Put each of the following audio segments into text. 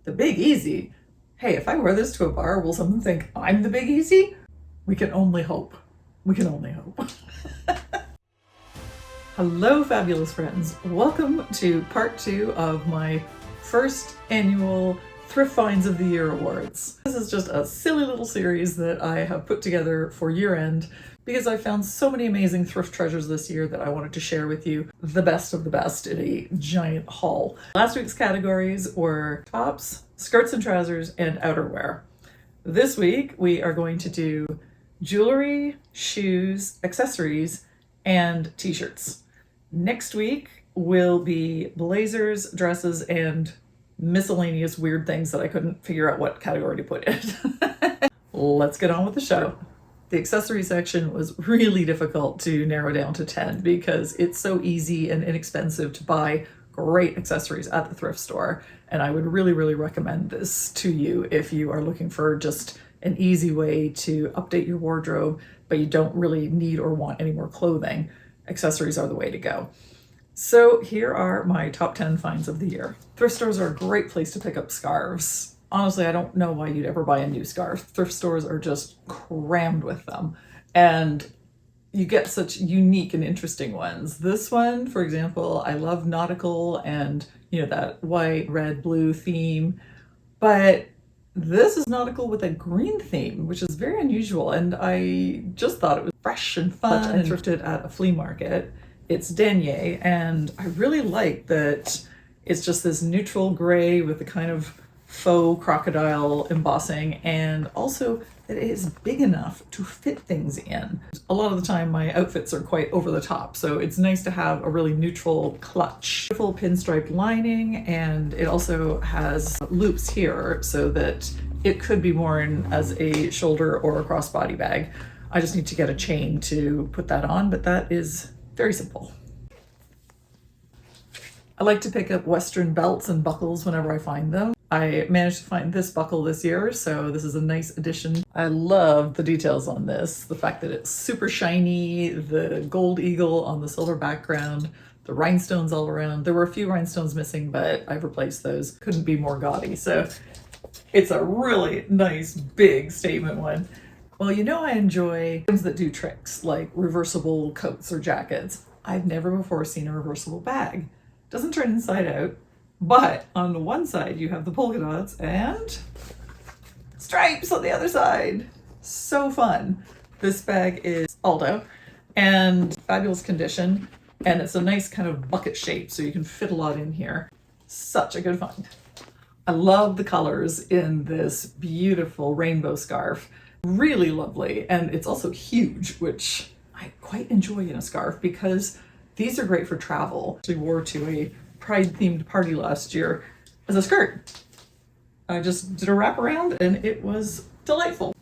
The Big Easy? Hey, if I wear this to a bar, will someone think I'm the Big Easy? We can only hope. We can only hope. Hello, fabulous friends. Welcome to part 2 of my first annual Thrift Finds of the Year Awards. This is just a silly little series that I have put together for year end because I found so many amazing thrift treasures this year that I wanted to share with you, the best of the best in a giant haul. Last week's categories were tops, skirts and trousers, and outerwear. This week we are going to do jewelry, shoes, accessories, and t-shirts. Next week will be blazers, dresses, and miscellaneous weird things that I couldn't figure out what category to put in. Let's get on with the show. The accessory section was really difficult to narrow down to 10 because it's so easy and inexpensive to buy great accessories at the thrift store. And I would really, really recommend this to you if you are looking for just an easy way to update your wardrobe, but you don't really need or want any more clothing. Accessories are the way to go. So here are my top 10 finds of the year. Thrift stores are a great place to pick up scarves. Honestly, I don't know why you'd ever buy a new scarf. Thrift stores are just crammed with them. And you get such unique and interesting ones. This one, for example, I love nautical and, that white, red, blue theme. But this is nautical with a green theme, which is very unusual. And I just thought it was fresh and fun. I thrifted at a flea market. It's denier, and I really like that it's just this neutral gray with a kind of faux crocodile embossing, and also that it is big enough to fit things in. A lot of the time my outfits are quite over the top, so it's nice to have a really neutral clutch. Beautiful pinstripe lining, and it also has loops here so that it could be worn as a shoulder or a crossbody bag. I just need to get a chain to put that on, but that is very simple. I like to pick up Western belts and buckles whenever I find them. I managed to find this buckle this year, so this is a nice addition. I love the details on this. The fact that it's super shiny, the gold eagle on the silver background, the rhinestones all around. There were a few rhinestones missing, but I've replaced those. Couldn't be more gaudy. So it's a really nice, big statement one. Well, I enjoy things that do tricks, like reversible coats or jackets. I've never before seen a reversible bag. Doesn't turn inside out, but on the one side you have the polka dots and stripes on the other side. So fun. This bag is Aldo and fabulous condition, and it's a nice kind of bucket shape, so you can fit a lot in here. Such a good find. I love the colors in this beautiful rainbow scarf. Really lovely, and it's also huge, which I quite enjoy in a scarf because these are great for travel. I wore to a Pride-themed party last year as a skirt. I just did a wraparound and it was delightful.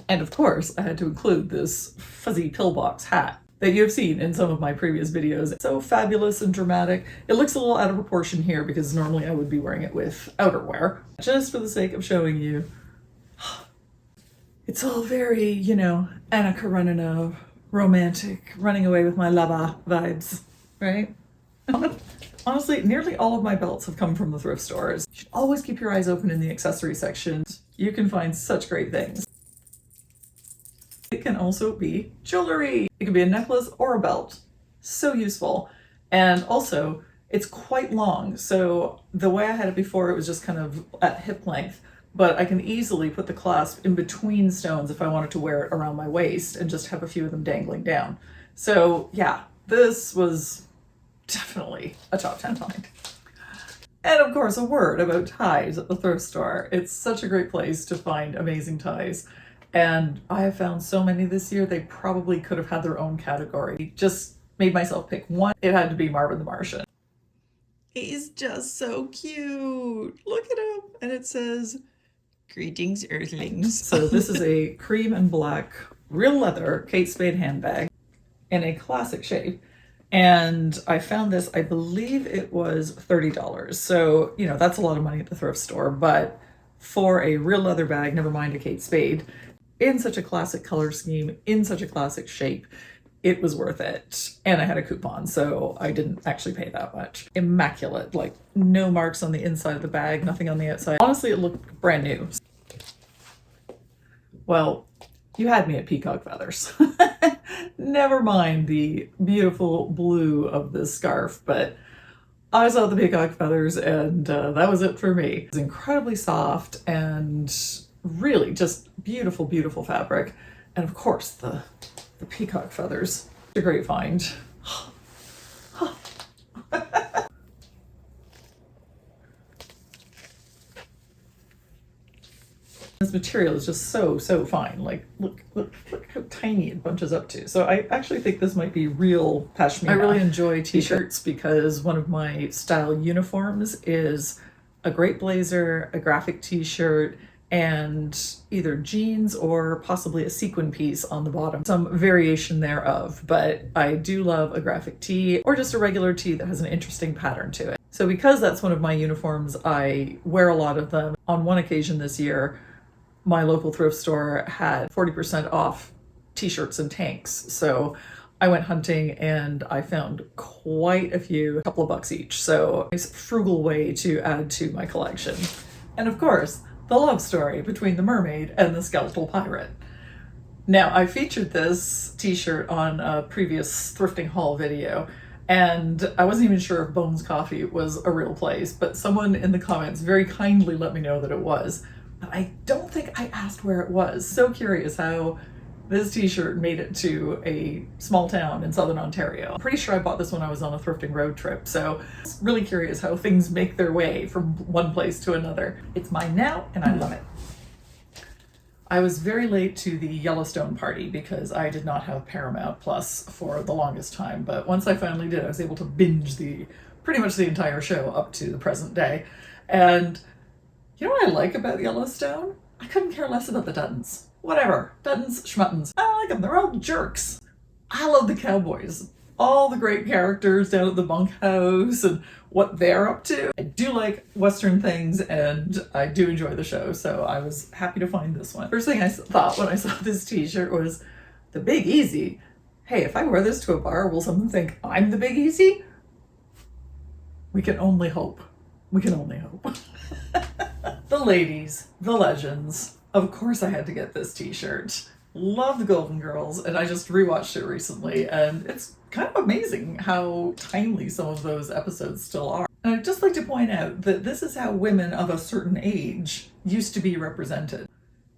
And of course, I had to include this fuzzy pillbox hat that you have seen in some of my previous videos. It's so fabulous and dramatic. It looks a little out of proportion here because normally I would be wearing it with outerwear. Just for the sake of showing you, it's all very, Anna Karenina, romantic, running away with my lover vibes, right? Honestly, nearly all of my belts have come from the thrift stores. You should always keep your eyes open in the accessory section. You can find such great things. It can also be jewelry. It can be a necklace or a belt. So useful. And also, it's quite long. So the way I had it before, it was just kind of at hip length. But I can easily put the clasp in between stones if I wanted to wear it around my waist and just have a few of them dangling down. So yeah, this was definitely a top 10 find. And of course, a word about ties at the thrift store. It's such a great place to find amazing ties. And I have found so many this year, they probably could have had their own category. Just made myself pick one. It had to be Marvin the Martian. He's just so cute. Look at him. And it says, "Greetings, Earthlings." So this is a cream and black real leather Kate Spade handbag in a classic shape. And I found this, I believe it was $30. So, that's a lot of money at the thrift store, but for a real leather bag, never mind a Kate Spade, in such a classic color scheme, in such a classic shape, it was worth it. And I had a coupon, so I didn't actually pay that much. Immaculate, like no marks on the inside of the bag, nothing on the outside. Honestly, it looked brand new. Well, you had me at peacock feathers. Never mind the beautiful blue of this scarf, but I saw the peacock feathers and that was it for me. It was incredibly soft and really just beautiful, beautiful fabric. And of course, the peacock feathers. A great find. This material is just so fine. Like, look how tiny it bunches up to. So I actually think this might be real pashmina. I really enjoy t-shirts because one of my style uniforms is a great blazer, a graphic t-shirt, and either jeans or possibly a sequin piece on the bottom. Some variation thereof, but I do love a graphic tee or just a regular tee that has an interesting pattern to it. So because that's one of my uniforms, I wear a lot of them. On one occasion this year, my local thrift store had 40% off t-shirts and tanks. So I went hunting and I found quite a few, a couple of bucks each. So it's a frugal way to add to my collection. And of course, the love story between the mermaid and the skeletal pirate. Now, I featured this t-shirt on a previous thrifting haul video, and I wasn't even sure if Bones Coffee was a real place, but someone in the comments very kindly let me know that it was. But I don't think I asked where it was. So curious how this t-shirt made it to a small town in southern Ontario. I'm pretty sure I bought this when I was on a thrifting road trip, so it's really curious how things make their way from one place to another. It's mine now, and I love it. I was very late to the Yellowstone party because I did not have Paramount Plus for the longest time, but once I finally did, I was able to binge pretty much the entire show up to the present day. And you know what I like about Yellowstone? I couldn't care less about the Duttons. Whatever. Duttons, schmuttons. I don't like them. They're all jerks. I love the cowboys. All the great characters down at the bunkhouse and what they're up to. I do like Western things and I do enjoy the show, so I was happy to find this one. First thing I thought when I saw this t-shirt was, the Big Easy? Hey, if I wear this to a bar, will someone think I'm the Big Easy? We can only hope. We can only hope. The ladies, the legends. Of course I had to get this t-shirt. Love the Golden Girls, and I just rewatched it recently, and it's kind of amazing how timely some of those episodes still are. And I'd just like to point out that this is how women of a certain age used to be represented.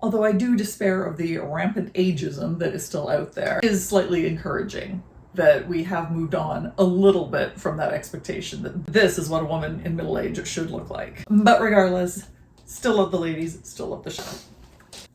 Although I do despair of the rampant ageism that is still out there, it is slightly encouraging that we have moved on a little bit from that expectation that this is what a woman in middle age should look like. But regardless, still love the ladies, still love the show.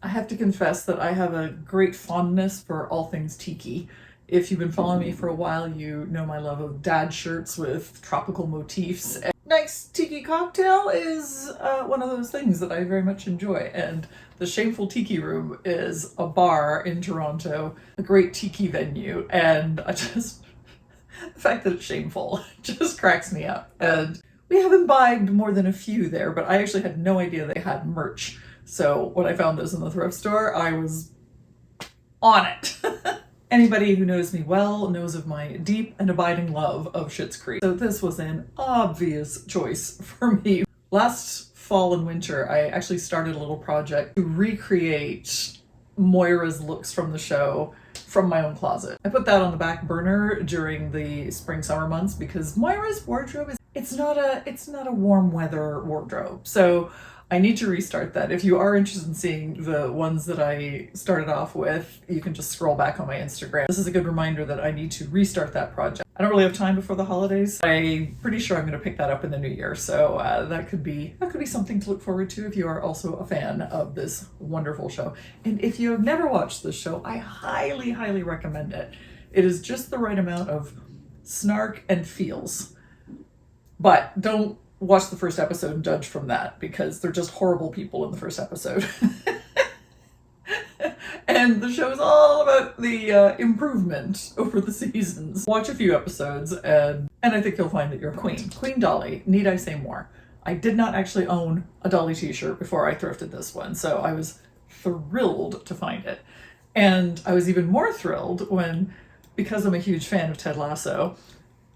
I have to confess that I have a great fondness for all things tiki. If you've been following me for a while, you know my love of dad shirts with tropical motifs. And nice tiki cocktail is one of those things that I very much enjoy. And the Shameful Tiki Room is a bar in Toronto, a great tiki venue, and the fact that it's shameful just cracks me up. And we have imbibed more than a few there, but I actually had no idea they had merch. So when I found this in the thrift store, I was on it. Anybody who knows me well knows of my deep and abiding love of Schitt's Creek. So this was an obvious choice for me. Last fall and winter, I actually started a little project to recreate Moira's looks from the show from my own closet. I put that on the back burner during the spring summer months because Moira's wardrobe it's not a warm weather wardrobe. So I need to restart that. If you are interested in seeing the ones that I started off with, you can just scroll back on my Instagram. This is a good reminder that I need to restart that project. I don't really have time before the holidays. I'm pretty sure I'm going to pick that up in the new year. So that could be something to look forward to if you are also a fan of this wonderful show. And if you have never watched this show, I highly, highly recommend it. It is just the right amount of snark and feels. But don't watch the first episode and judge from that because they're just horrible people in the first episode. And the show is all about the improvement over the seasons. Watch a few episodes and I think you'll find that you're a queen. Queen Dolly, need I say more? I did not actually own a Dolly t-shirt before I thrifted this one, so I was thrilled to find it. And I was even more thrilled when because I'm a huge fan of Ted Lasso,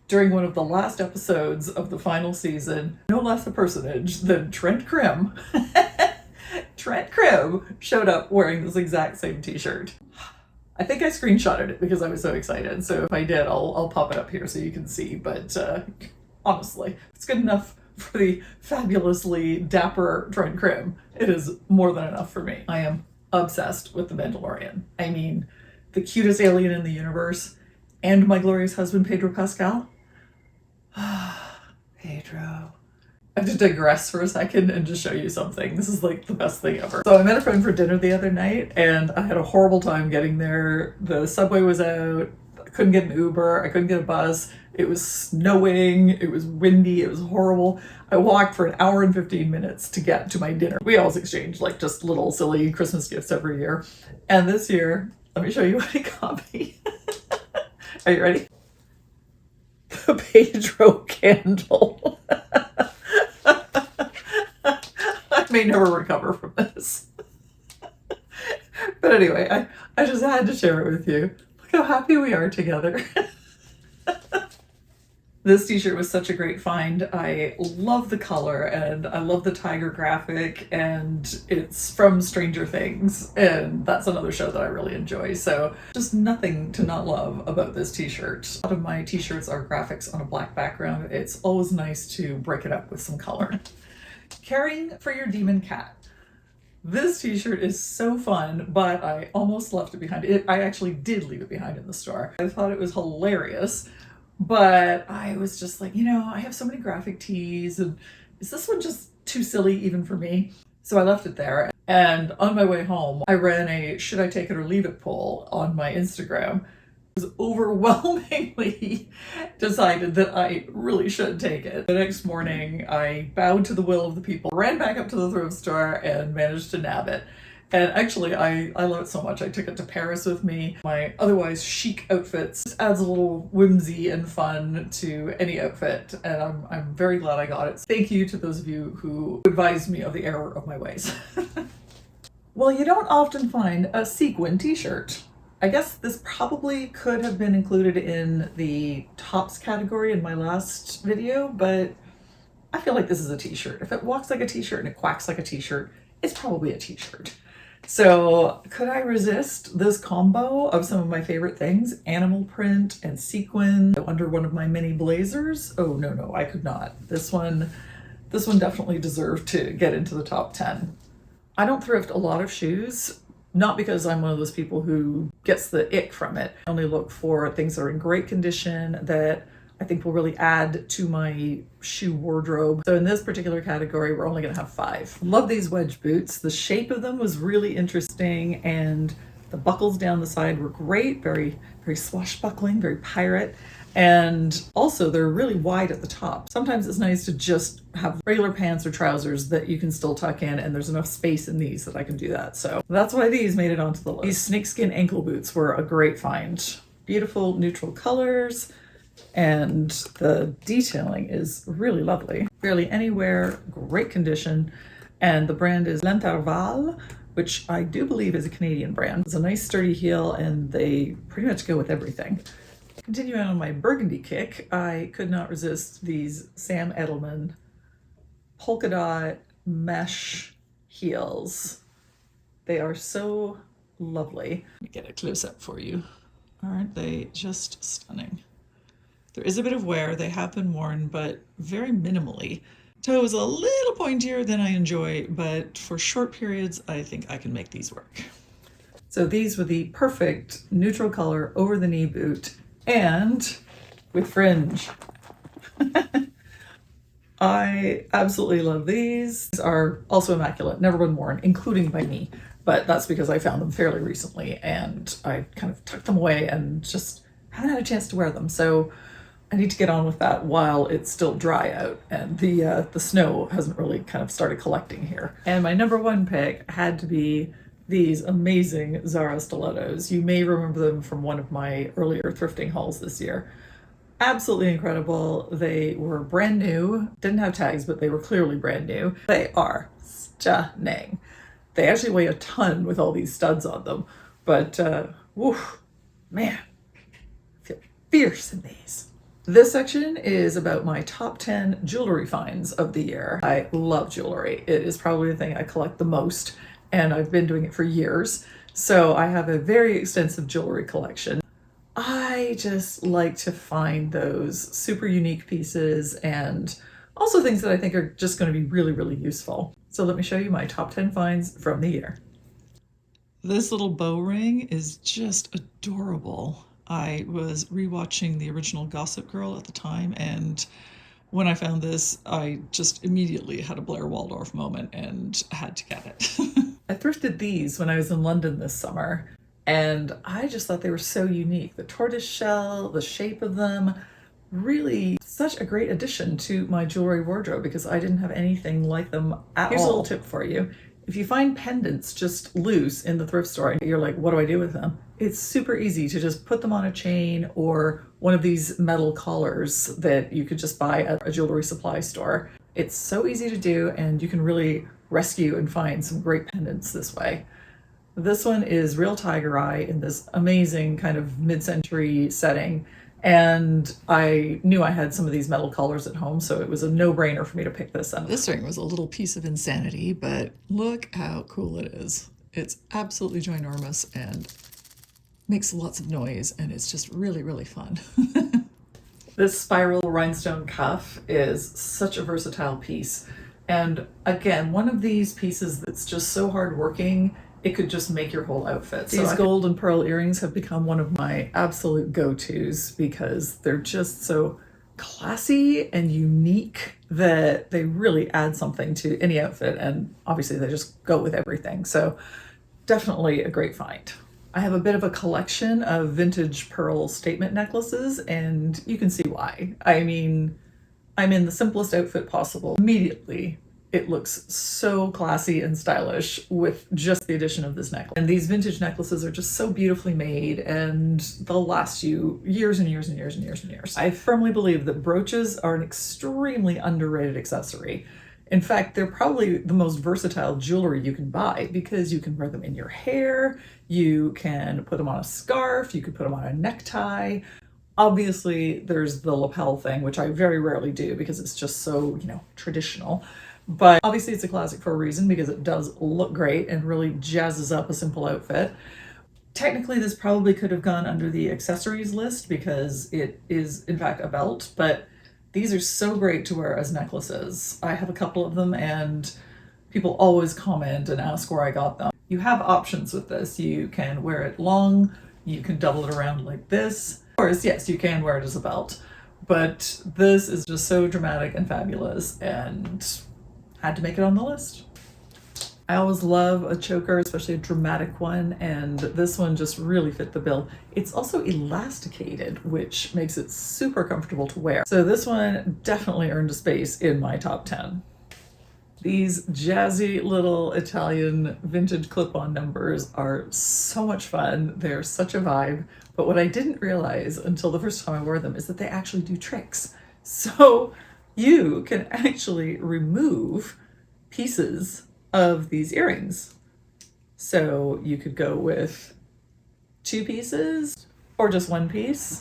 during one of the last episodes of the final season, no less a personage than Trent Crimm. Trent Crimm showed up wearing this exact same t-shirt. I think I screenshotted it because I was so excited. So if I did, I'll pop it up here so you can see. But honestly, it's good enough for the fabulously dapper Trent Crimm. It is more than enough for me. I am obsessed with the Mandalorian. I mean, the cutest alien in the universe, and my glorious husband, Pedro Pascal. Pedro. I have to digress for a second and just show you something. This is like the best thing ever. So I met a friend for dinner the other night and I had a horrible time getting there. The subway was out. I couldn't get an Uber. I couldn't get a bus. It was snowing. It was windy. It was horrible. I walked for an hour and 15 minutes to get to my dinner. We always exchange like just little silly Christmas gifts every year. And this year, let me show you what he got me. Are you ready? The Pedro candle. I may never recover from this. But anyway, I just had to share it with you. Look how happy we are together. This t-shirt was such a great find. I love the color and I love the tiger graphic, and it's from Stranger Things, and that's another show that I really enjoy. So just nothing to not love about this t-shirt. A lot of my t-shirts are graphics on a black background. It's always nice to break it up with some color. Caring for your demon cat. This t-shirt is so fun, but I almost left it behind. I actually did leave it behind in the store. I thought it was hilarious. But I was just like, I have so many graphic tees, and is this one just too silly even for me? So I left it there. And on my way home, I ran a should I take it or leave it poll on my Instagram. I was overwhelmingly decided that I really should take it. The next morning, I bowed to the will of the people, ran back up to the thrift store and managed to nab it. And actually, I love it so much. I took it to Paris with me. My otherwise chic outfits just adds a little whimsy and fun to any outfit. And I'm very glad I got it. Thank you to those of you who advised me of the error of my ways. Well, you don't often find a sequin t-shirt. I guess this probably could have been included in the tops category in my last video, but I feel like this is a t-shirt. If it walks like a t-shirt and it quacks like a t-shirt, it's probably a t-shirt. So could I resist this combo of some of my favorite things? Animal print and sequin under one of my mini blazers? Oh, no, I could not. This one definitely deserved to get into the top 10. I don't thrift a lot of shoes, not because I'm one of those people who gets the ick from it. I only look for things that are in great condition that I think will really add to my shoe wardrobe. So in this particular category, we're only gonna have 5. Love these wedge boots. The shape of them was really interesting, and the buckles down the side were great, very, very swashbuckling, very pirate. And also they're really wide at the top. Sometimes it's nice to just have regular pants or trousers that you can still tuck in, and there's enough space in these that I can do that. So that's why these made it onto the list. These snakeskin ankle boots were a great find. Beautiful neutral colors, and the detailing is really lovely. Barely anywhere, great condition, and the brand is L'Intervalle, which I do believe is a Canadian brand. It's a nice sturdy heel, and they pretty much go with everything. Continuing on my burgundy kick, I could not resist these Sam Edelman polka dot mesh heels. They are so lovely. Let me get a close up for you. Aren't they just stunning? There is a bit of wear. They have been worn, but very minimally. Toe is a little pointier than I enjoy, but for short periods, I think I can make these work. So these were the perfect neutral color over the knee boot, and with fringe. I absolutely love these. These are also immaculate, never been worn, including by me, but that's because I found them fairly recently and I kind of tucked them away and just haven't had a chance to wear them. So I need to get on with that while it's still dry out and the snow hasn't really kind of started collecting here. And my number one pick had to be these amazing Zara stilettos. You may remember them from one of my earlier thrifting hauls this year. Absolutely incredible. They were brand new, didn't have tags, but they were clearly brand new. They are stunning. They actually weigh a ton with all these studs on them, but woof, man, fierce in these. This section is about my top 10 jewelry finds of the year. I love jewelry. It is probably the thing I collect the most, and I've been doing it for years. So I have a very extensive jewelry collection. I just like to find those super unique pieces and also things that I think are just going to be really, really useful. So let me show you my top 10 finds from the year. This little bow ring is just adorable. I was rewatching the original Gossip Girl at the time, and when I found this, I just immediately had a Blair Waldorf moment and had to get it. I thrifted these when I was in London this summer, and I just thought they were so unique. The tortoise shell, the shape of them, really such a great addition to my jewelry wardrobe because I didn't have anything like them at all. Here's a little tip for you. If you find pendants just loose in the thrift store and you're like, what do I do with them? It's super easy to just put them on a chain or one of these metal collars that you could just buy at a jewelry supply store. It's so easy to do, and you can really rescue and find some great pendants this way. This one is real tiger eye in this amazing kind of mid-century setting. And I knew I had some of these metal collars at home, so it was a no-brainer for me to pick this up. This ring was a little piece of insanity, but look how cool it is. It's absolutely ginormous and makes lots of noise, and it's just really, really fun. This spiral rhinestone cuff is such a versatile piece. And again, one of these pieces that's just so hardworking, it could just make your whole outfit. These gold and pearl earrings have become one of my absolute go-tos because they're just so classy and unique that they really add something to any outfit, and obviously they just go with everything. So definitely a great find. I have a bit of a collection of vintage pearl statement necklaces, and you can see why. I mean, I'm in the simplest outfit possible. Immediately, it looks so classy and stylish with just the addition of this necklace. And these vintage necklaces are just so beautifully made, and they'll last you years and years and years and years and years. I firmly believe that brooches are an extremely underrated accessory. In fact, they're probably the most versatile jewelry you can buy because you can wear them in your hair, you can put them on a scarf, you could put them on a necktie. Obviously, there's the lapel thing, which I very rarely do because it's just so, traditional. But obviously it's a classic for a reason because it does look great and really jazzes up a simple outfit. Technically, this probably could have gone under the accessories list because it is in fact a belt, but these are so great to wear as necklaces. I have a couple of them and people always comment and ask where I got them. You have options with this. You can wear it long, you can double it around like this. Of course, yes, you can wear it as a belt, but this is just so dramatic and fabulous and had to make it on the list. I always love a choker, especially a dramatic one, and this one just really fit the bill. It's also elasticated, which makes it super comfortable to wear. So this one definitely earned a space in my top 10. These jazzy little Italian vintage clip-on numbers are so much fun. They're such a vibe. But what I didn't realize until the first time I wore them is that they actually do tricks. So you can actually remove pieces of these earrings. So you could go with 2 pieces or just 1 piece.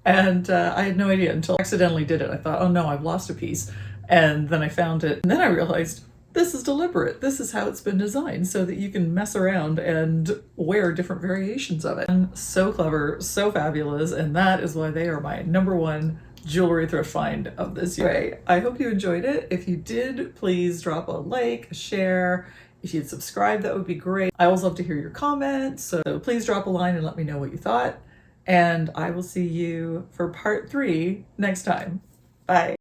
And I had no idea until I accidentally did it. I thought, oh no, I've lost a piece. And then I found it. And then I realized this is deliberate. This is how it's been designed so that you can mess around and wear different variations of it. And so clever, so fabulous. And that is why they are my #1 jewelry thrift find of this year. I hope you enjoyed it. If you did, please drop a like, a share. If you'd subscribe, that would be great. I always love to hear your comments, so please drop a line and let me know what you thought. And I will see you for part 3 next time. Bye.